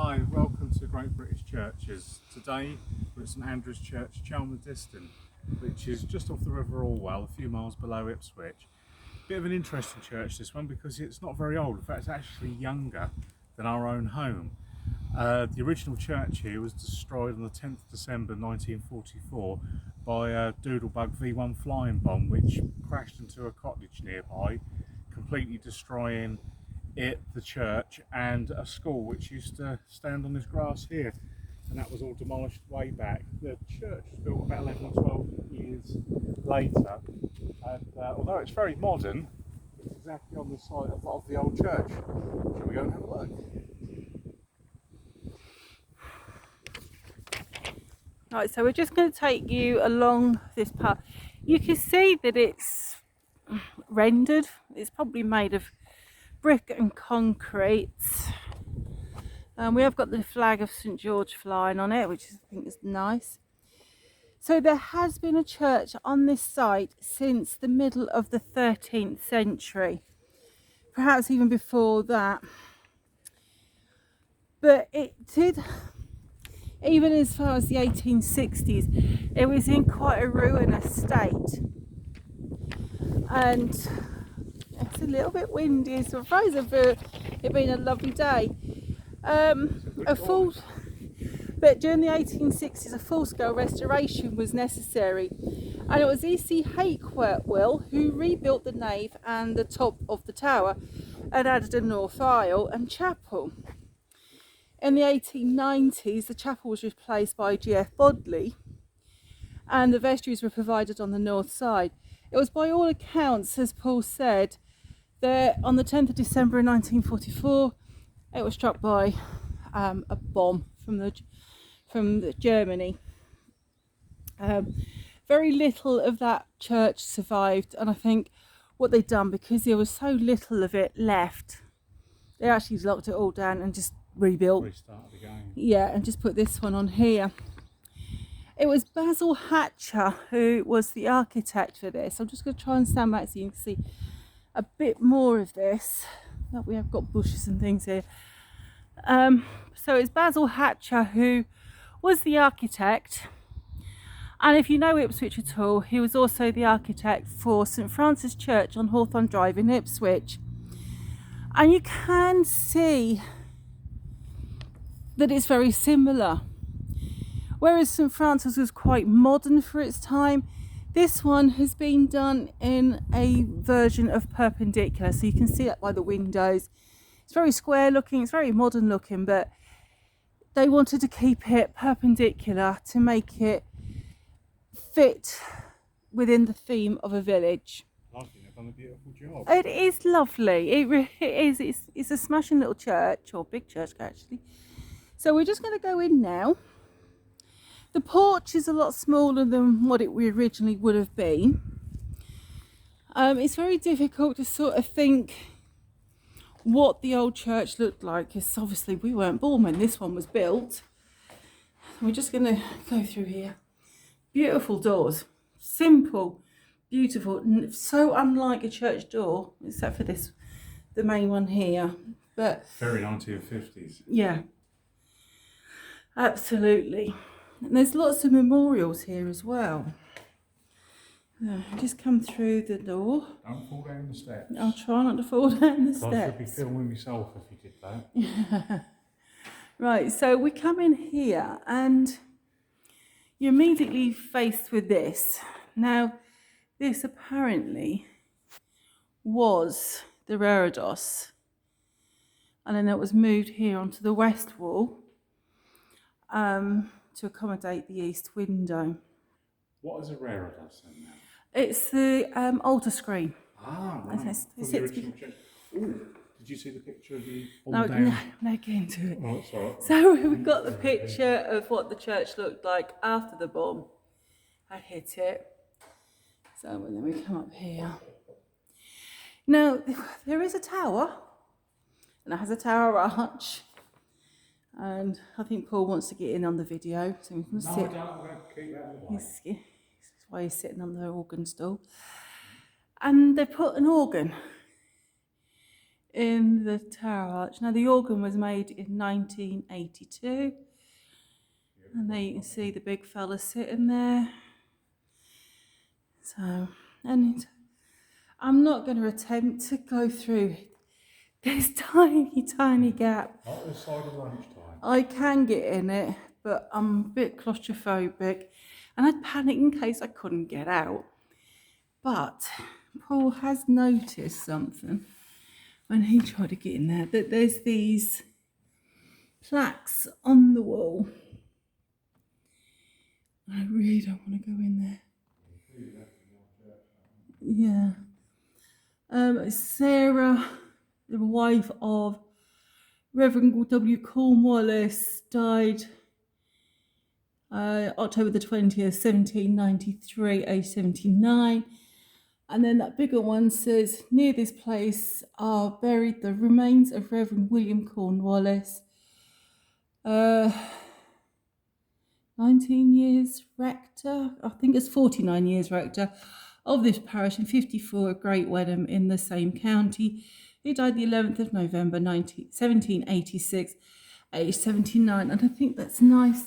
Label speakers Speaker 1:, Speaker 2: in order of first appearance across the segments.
Speaker 1: Hi, welcome to Great British Churches. Today we're at St Andrew's Church, Chelmondiston, which is just off the River Orwell, a few miles below Ipswich. Bit of an interesting church, this one, because it's not very old. In fact, it's actually younger than our own home. The original church here was destroyed on the 10th of December 1944 by a Doodlebug V1 flying bomb, which crashed into a cottage nearby, completely destroying the church and a school which used to stand on this grass here, and that was all demolished way back. The church was built about 11 or 12 years later, and although it's very modern, it's exactly on the site of the old church. Shall we go and have a look?
Speaker 2: Right, so we're just going to take you along this path. You can see that it's rendered. It's probably made of brick and concrete. We have got the flag of St George flying on it, which I think is nice. So there has been a church on this site since the middle of the 13th century, perhaps even before that. But it did, even as far as the 1860s, it was in quite a ruinous state. And it's a little bit windy, so I'm surprised for it being a lovely day. But during the 1860s, a full-scale restoration was necessary, and it was E.C. Hakewell who rebuilt the nave and the top of the tower and added a north aisle and chapel. In the 1890s, the chapel was replaced by G.F. Bodley, and the vestries were provided on the north side. It was, by all accounts, as Paul said, that on the 10th of December in 1944, it was struck by a bomb from Germany. Very little of that church survived, and I think what they'd done, because there was so little of it left, they actually locked it all down and just rebuilt.
Speaker 1: Restart again.
Speaker 2: Yeah, and just put this one on here. It was Basil Hatcher who was the architect for this. I'm just going to try and stand back so you can see a bit more of this. That we have got bushes and things here. So it's Basil Hatcher who was the architect, and if you know Ipswich at all, he was also the architect for St Francis Church on Hawthorne Drive in Ipswich. And you can see that it's very similar. Whereas St Francis was quite modern for its time, this one has been done in a version of perpendicular, so you can see that by the windows. It's very square looking, it's very modern looking, but they wanted to keep it perpendicular to make it fit within the theme of a village.
Speaker 1: I think they've done a beautiful job.
Speaker 2: It is lovely, it really is. It's a smashing little church, or big church actually. So we're just going to go in now. The porch is a lot smaller than what it originally would have been. It's very difficult to sort of think what the old church looked like, because obviously we weren't born when this one was built. We're just going to go through here. Beautiful doors, simple, beautiful, so unlike a church door, except for this, the main one here. But
Speaker 1: Very 1950s.
Speaker 2: yeah, absolutely. And there's lots of memorials here as well. Just come through the door.
Speaker 1: Don't fall down the steps.
Speaker 2: I'll try not to fall down the steps.
Speaker 1: I should be filming myself if you did that.
Speaker 2: Right, so we come in here and you're immediately faced with this. Now, this apparently was the reredos, and then it was moved here onto the west wall to accommodate the east window.
Speaker 1: What is a reredos then now?
Speaker 2: It's the altar screen.
Speaker 1: Ah, right.
Speaker 2: It's
Speaker 1: From the original church. Ooh, did you see the picture of the
Speaker 2: No, get into it.
Speaker 1: Oh, sorry.
Speaker 2: So we've got the picture of what the church looked like after the bomb had hit it. So then we come up here. Now, there is a tower, and it has a tower arch. And I think Paul wants to get in on the video, so we can sit.
Speaker 1: I don't. I'm going to keep that away.
Speaker 2: That's why he's sitting on the organ stool. And they put an organ in the tower arch. Now the organ was made in 1982, and there you can see the big fella sitting there. So, and I'm not going to attempt to go through this tiny gap.
Speaker 1: Not this side of lunchtime.
Speaker 2: I can get in it, but I'm a bit claustrophobic, and I'd panic in case I couldn't get out. But Paul has noticed something when he tried to get in there, that there's these plaques on the wall. I really don't want to go in there. Yeah. Sarah, the wife of Reverend W. Cornwallis, died October the 20th, 1793, aged 79. And then that bigger one says, near this place are buried the remains of Reverend William Cornwallis, 19 years rector, I think it's 49 years rector of this parish, and 54 at Great Wedham in the same county. He died the 11th of November 1786, aged 79. And I think that's nice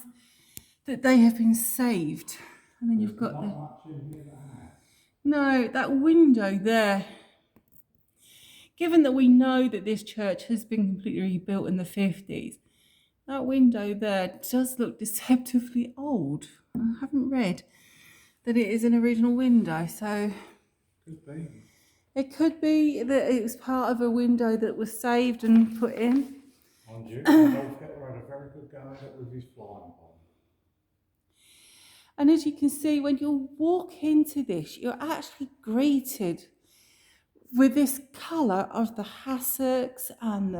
Speaker 2: that they have been saved. And then you've got no, that window there. Given that we know that this church has been completely rebuilt in the 50s, that window there does look deceptively old. I haven't read that it is an original window, so
Speaker 1: Could be.
Speaker 2: it could be that it was part of a window that was saved and put in.
Speaker 1: Mind you, Adolf Hitler had a very good go at it with his flying bomb.
Speaker 2: And as you can see, when you walk into this, you're actually greeted with this colour of the hassocks and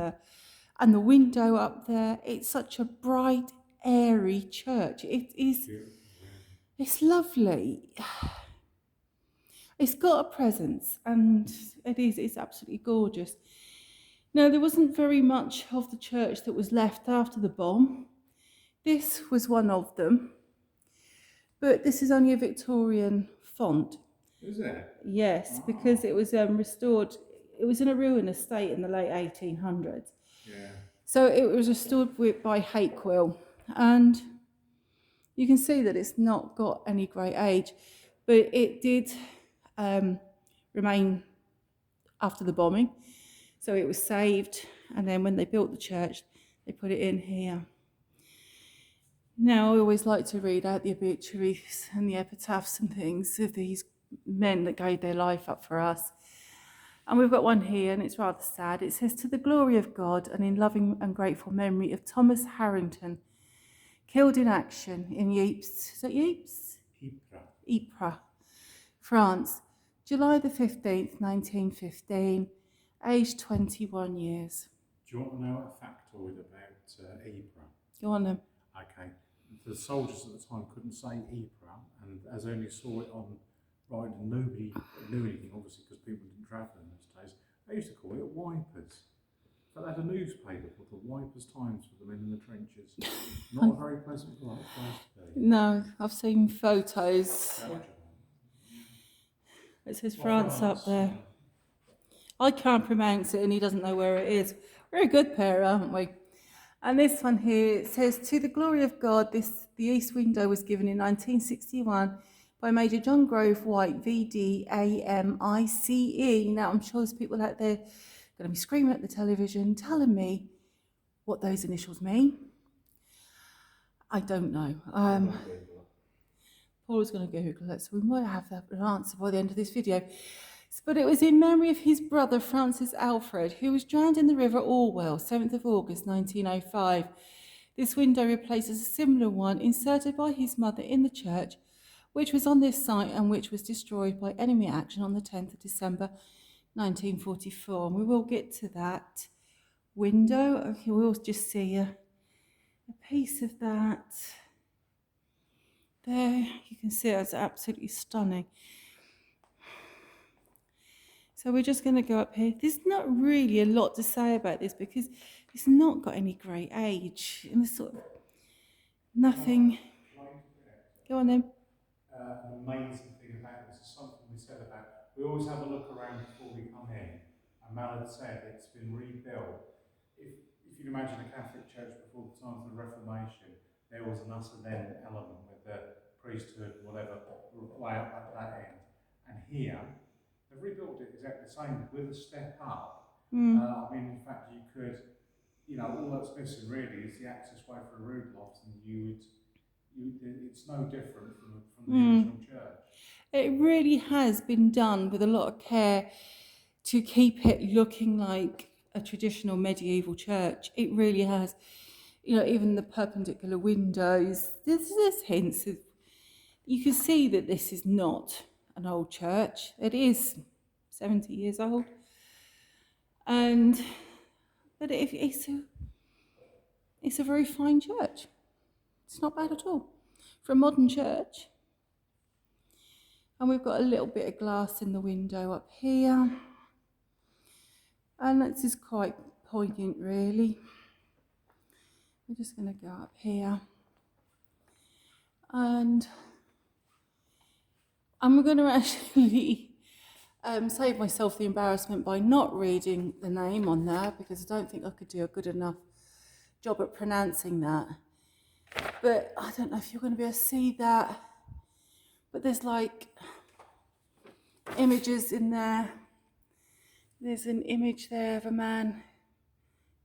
Speaker 2: the window up there. It's such a bright, airy church. It is. It's lovely. It's got a presence, and it's absolutely gorgeous. Now, there wasn't very much of the church that was left after the bomb. This was one of them. But this is only a Victorian font.
Speaker 1: Is it?
Speaker 2: Yes, because it was restored. It was in a ruinous state in the late 1800s.
Speaker 1: Yeah.
Speaker 2: So it was restored by Hakewill. And you can see that it's not got any great age. But it did remain after the bombing. So it was saved. And then when they built the church, they put it in here. Now, I always like to read out the obituaries and the epitaphs and things of these men that gave their life up for us. And we've got one here, and it's rather sad. It says, to the glory of God and in loving and grateful memory of Thomas Harrington, killed in action in Ypres. Is that Ypres? Ypres, France, July the 15th, 1915, aged 21 years.
Speaker 1: Do you want to know a factoid about Ypres?
Speaker 2: Go on then.
Speaker 1: Okay. The soldiers at the time couldn't say Ypres, and as only saw it on right, and nobody knew anything, obviously, because people didn't travel in those days. They used to call it Wipers. But they had a newspaper called the Wipers Times for the men in the trenches. Not a very pleasant place to be.
Speaker 2: No, I've seen photos. It says France up there. I can't pronounce it, and he doesn't know where it is. We're a good pair, aren't we? And this one here, it says, to the glory of God, the east window was given in 1961 by Major John Grove White, VD AMICE. Now, I'm sure there's people out there going to be screaming at the television, telling me what those initials mean. I don't know. Paul's going to Google it, so we might have that answer by the end of this video. But it was in memory of his brother, Francis Alfred, who was drowned in the River Orwell, 7th of August, 1905. This window replaces a similar one inserted by his mother in the church, which was on this site and which was destroyed by enemy action on the 10th of December, 1944. And we will get to that window. Okay, we'll just see a piece of that. There, you can see it's absolutely stunning. So we're just going to go up here. There's not really a lot to say about this because it's not got any great age. And there's sort of nothing. Go on then.
Speaker 1: An amazing thing about this is something we said about, we always have a look around before we come in and and Mel had said it's been rebuilt. If you can imagine a Catholic church before the time of the Reformation, there was an us and them element with the priesthood, whatever, way up at that end. And here, they've rebuilt it exactly the same with a step up. I mean, in fact, you could, all that's missing really is the access way for a roof loft, and it's no different from the original church.
Speaker 2: It really has been done with a lot of care to keep it looking like a traditional medieval church. It really has. Even the perpendicular windows, there's hints of, you can see that this is not an old church. It is 70 years old. But it's a very fine church. It's not bad at all. For a modern church. And we've got a little bit of glass in the window up here. And this is quite poignant, really. We're just going to go up here. And I'm going to actually save myself the embarrassment by not reading the name on there, because I don't think I could do a good enough job at pronouncing that. But I don't know if you're going to be able to see that. But there's like images in there. There's an image there of a man,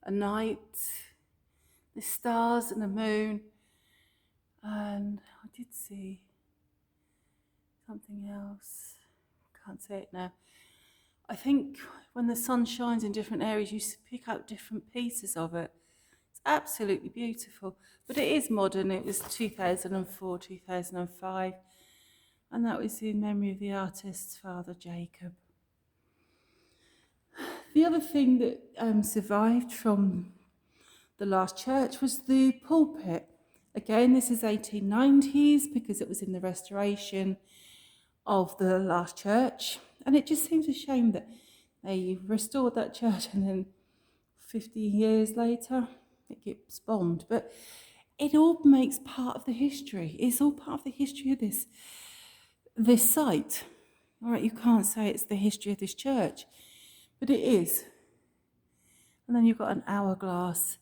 Speaker 2: a knight, the stars and the moon. And I did see something else. Can't say it now. I think when the sun shines in different areas, you pick out different pieces of it. It's absolutely beautiful. But it is modern. It was 2004, 2005. And that was in memory of the artist, Father Jacob. The other thing that survived from the last church was the pulpit. Again, this is 1890s because it was in the restoration of the last church. And it just seems a shame that they restored that church and then 50 years later it gets bombed. But it all makes part of the history. It's all part of the history of this site. All right, you can't say it's the history of this church, but it is. And then you've got an hourglass.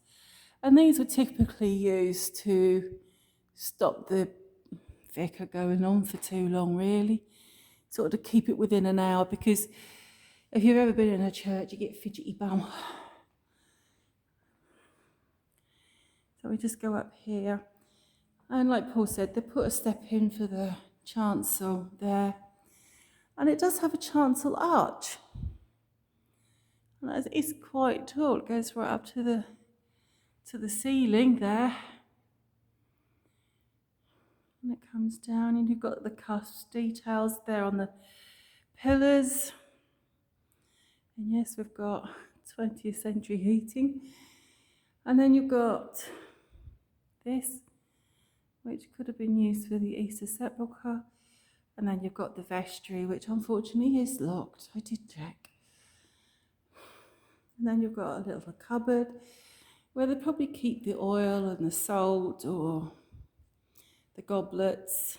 Speaker 2: And these were typically used to stop the vicar going on for too long, really. Sort of to keep it within an hour, because if you've ever been in a church, you get fidgety bum. So we just go up here. And like Paul said, they put a step in for the chancel there. And it does have a chancel arch. And it's quite tall. It goes right up to the ceiling there. And it comes down, and you've got the cusp details there on the pillars. And yes, we've got 20th century heating. And then you've got this, which could have been used for the Easter sepulchre. And then you've got the vestry, which unfortunately is locked. I did check. And then you've got a little cupboard where they probably keep the oil and the salt or the goblets.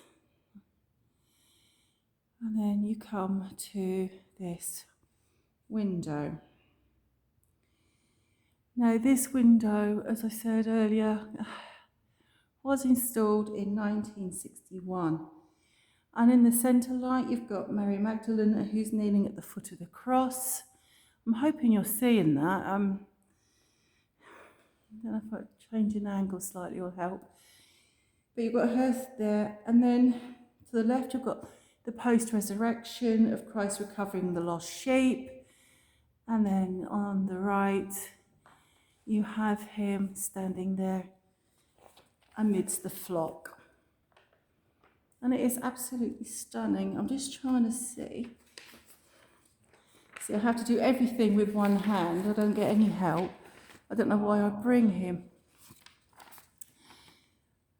Speaker 2: And then you come to this window. Now, this window, as I said earlier, was installed in 1961. And in the centre light, you've got Mary Magdalene, who's kneeling at the foot of the cross. I'm hoping you're seeing that. I don't know if changing angle slightly will help. But you've got her there, and then to the left you've got the post-resurrection of Christ recovering the lost sheep. And then on the right, you have him standing there amidst the flock. And it is absolutely stunning. I'm just trying to see. See, I have to do everything with one hand. I don't get any help. I don't know why I bring him.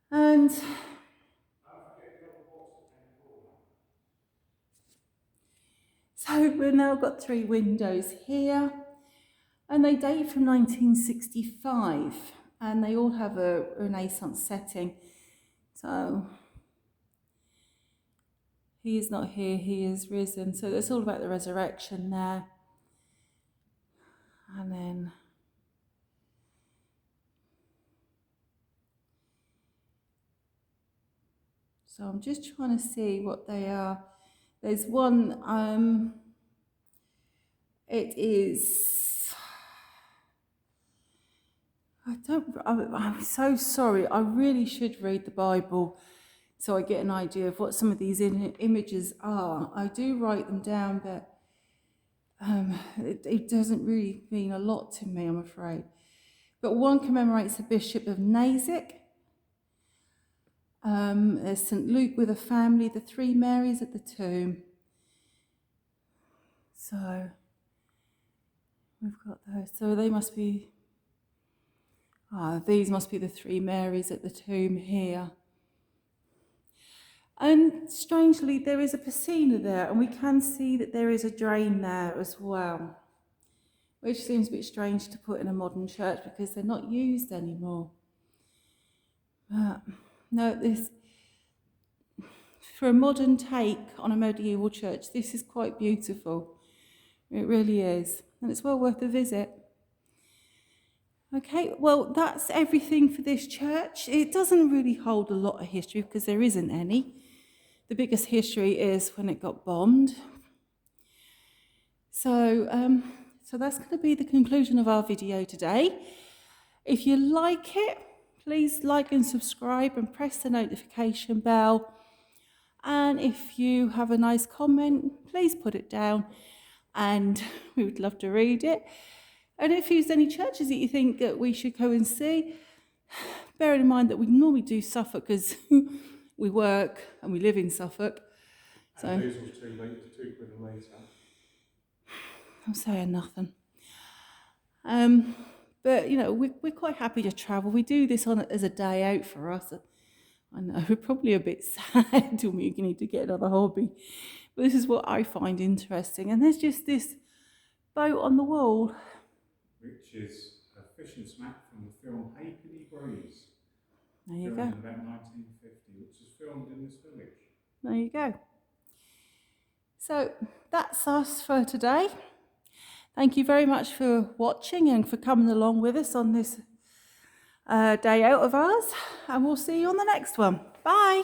Speaker 2: And so we've now got 3 windows here, and they date from 1965, and they all have a Renaissance setting. So he is not here, he is risen. So it's all about the resurrection there. And then so I'm just trying to see what they are. There's one, it is, I'm so sorry. I really should read the Bible so I get an idea of what some of these images are. I do write them down, but it doesn't really mean a lot to me, I'm afraid. But one commemorates the Bishop of Nasik. There's St. Luke with a family, the three Marys at the tomb. So we've got those. So they must be, these must be the three Marys at the tomb here. And strangely, there is a piscina there, and we can see that there is a drain there as well, which seems a bit strange to put in a modern church because they're not used anymore. But no, this, for a modern take on a medieval church, this is quite beautiful. It really is, and it's well worth a visit. Okay, well, that's everything for this church. It doesn't really hold a lot of history because there isn't any. The biggest history is when it got bombed. So that's going to be the conclusion of our video today. If you like it, please like and subscribe and press the notification bell. And if you have a nice comment, please put it down and we would love to read it. And if there's any churches that you think that we should go and see, bearing in mind that we normally do Suffolk because we work and we live in Suffolk. So
Speaker 1: and diesel's £2 a litre.
Speaker 2: I'm saying nothing. But, you know, we're quite happy to travel. We do this as a day out for us. I know, we're probably a bit sad till we need to get another hobby. But this is what I find interesting. And there's just this boat on the wall.
Speaker 1: Which is a fishing smack from the film Halfpenny Breeze.
Speaker 2: There you
Speaker 1: filmed
Speaker 2: go.
Speaker 1: in about 1950, which is filmed in this village.
Speaker 2: There you go. So that's us for today. Thank you very much for watching and for coming along with us on this day out of ours. And we'll see you on the next one. Bye.